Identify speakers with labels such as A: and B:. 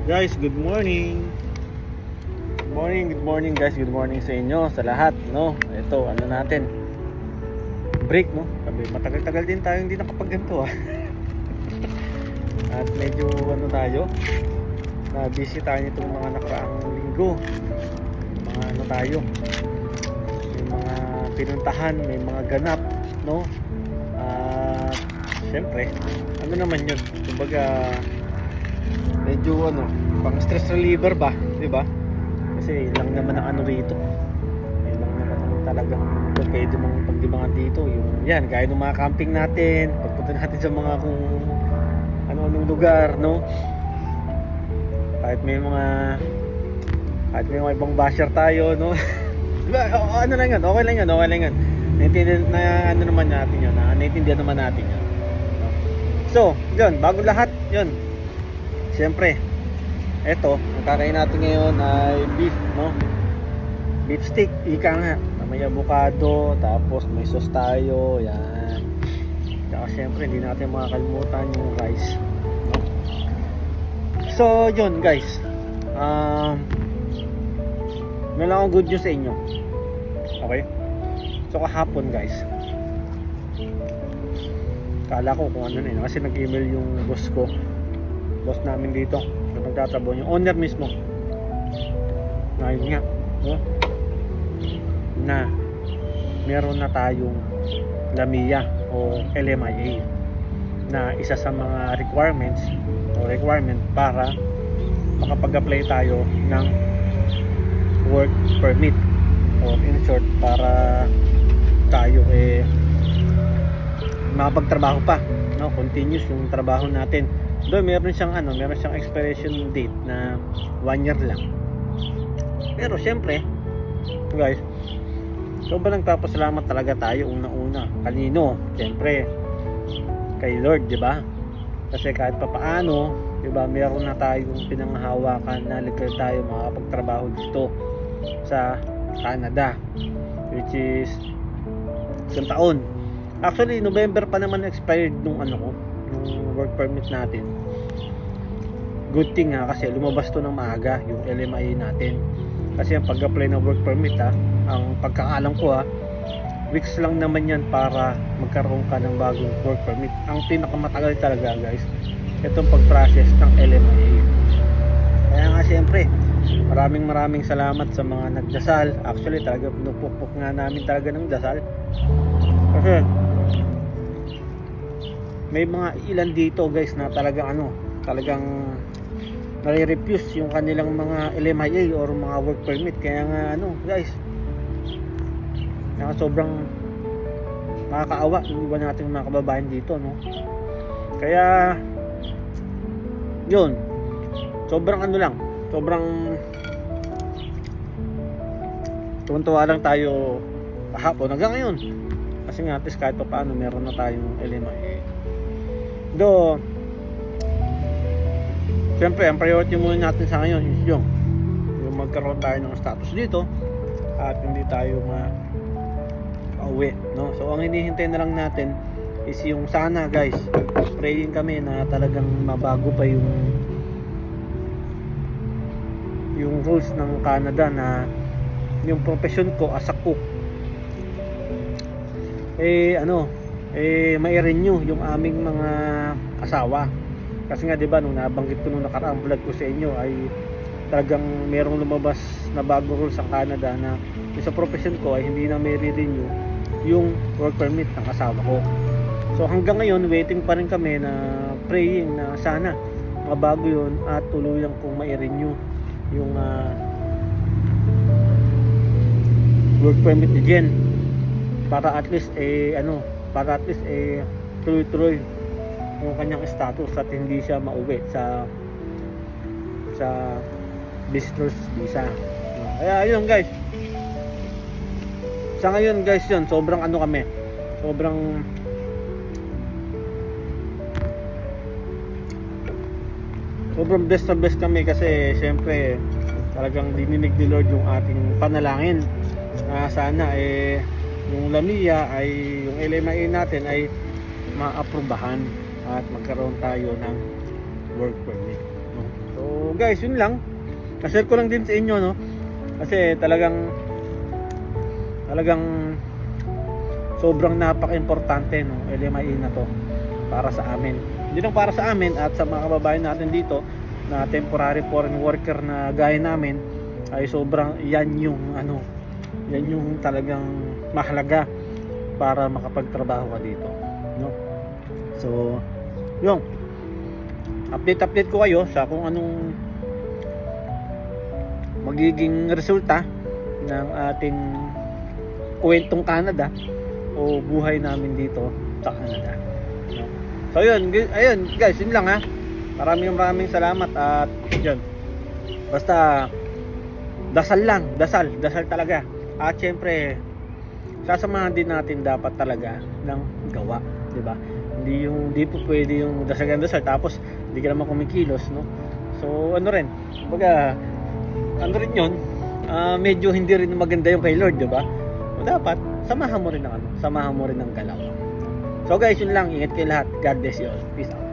A: Guys, good morning. Good morning guys, good morning sa inyo, sa lahat, no? Ito, ano natin, break, no? Sabi, matagal-tagal din tayo hindi nakapagganto, ah. At medyo, ano tayo, na busy tayo nitong mga nakaraang linggo. Mga ano tayo, may mga pinuntahan, may mga ganap, no? At, syempre, ano naman yun, kumbaga, medyo ano, pang stress reliever ba, di ba? Kasi lang naman ang ano rito. Yun lang naman ang talagang pwede mong pagdibangan dito. Yung yan, gaya ng mga camping natin, pagpunta natin sa mga kung ano-anong lugar, no? Kahit may mga ibang basher tayo, no? Diba? Ano lang yan, okay lang yan. Naiintindihan na ano naman natin yun, naiintindihan naman natin yun. No? So, yun, bago lahat, yun. Siyempre, eto, ang kakain natin ngayon ay beef, no? Beef stick, ika nga. May avocado, tapos may sauce tayo, yan. Tsaka siyempre, hindi natin makakalimutan yung rice, no? So, yun guys. May lang akong good news sa inyo. Okay? So, kahapon guys, kala ko kung ano na yun, kasi nag-email yung boss namin dito na nagtatrabaho, yung owner mismo, na yun nga, no? Na meron na tayong LAMIA o LMIA na isa sa mga requirement para makapag-apply tayo ng work permit, or in short, para tayo makapagtrabaho pa, no? Continuous yung trabaho natin. Doon meron siyang expiration date na 1 year lang. Pero syempre, guys, sobrang nagpapasalamat talaga tayo unang-una. Kanino? Syempre, kay Lord, 'di ba? Kasi kahit papaano, 'di ba, meron na tayong pinanghahawakan na legal tayo makapagtrabaho dito sa Canada, which is isang taon. Actually, November pa naman expired nung work permit natin. Good thing kasi lumabas to ng maaga yung LMIA natin. Kasi ang pag-apply ng work permit, ang pagkakaalam ko, weeks lang naman yan para magkaroon ka ng bagong work permit. Ang pinakamatagal talaga guys, itong pag-process ng LMIA. Kaya nga siyempre, maraming salamat sa mga nagdasal. Actually talaga pinupukpok nga namin talaga ng dasal. Kasi may mga ilan dito guys na talagang nare-refuse yung kanilang mga LMIA or mga work permit. Kaya nga guys, sobrang nakakaawa yung iba nating mga kababayan dito, no? Kaya yun, sobrang tuwan-tuwa lang tayo kahapon hanggang ngayon. Kasi nga at least kahit pa paano meron na tayong LMIA. Do, siyempre ang priority muna natin sa ngayon is yung magkaroon tayo ng status dito at hindi tayo ma-uwi, no? So ang hinihintay na lang natin is yung sana guys, praying kami na talagang mabago pa yung rules ng Canada, na yung profession ko as a cook mai-renew yung aming mga asawa. Kasi nga 'di ba, nung nabanggit ko nung nakaraang vlog ko sa inyo, ay talagang merong lumabas na bagong rules sa Canada na sa profession ko ay hindi na may renew yung work permit ng asawa ko. So hanggang ngayon waiting pa rin kami, na praying na sana mabago yun at tuluyang kung mai-renew yung work permit ni Jen, para at least tuloy-tuloy yung kanyang status at hindi siya mauwi sa visitor's visa. Kaya ayun guys, sa ngayon guys, yun, sobrang blessed na blessed kami, kasi syempre talagang dininig ni Lord yung ating panalangin na sana yung LAMIA yung LMIA natin ay maaprubahan at magkaroon tayo ng work permit, no? So guys, yun lang. Na-share ko lang din sa inyo, no? Kasi talagang sobrang napaka-importante no LMIA na to para sa amin. Hindi lang para sa amin at sa mga kababayan natin dito na temporary foreign worker na gaya namin, ay sobrang yan yung talagang mahalaga para makapagtrabaho ka dito, no? So, yung update ko kayo sa kung anong magiging resulta ng ating kwentong Canada o buhay namin dito sa Canada, no? So ayun guys, yun lang ha. Maraming salamat at yun. Basta dasal lang, dasal talaga. At syempre sasamahan din natin dapat talaga ng gawa, 'di ba? Hindi po pwede yung dasal tapos hindi ka naman kumikilos, no? So ano rin, baga ano rin 'yon, medyo hindi rin maganda yung kay Lord, 'di ba? So dapat samahan mo rin ng galaw. So guys, yun lang, ingat kayo lahat. God bless you all. Peace out.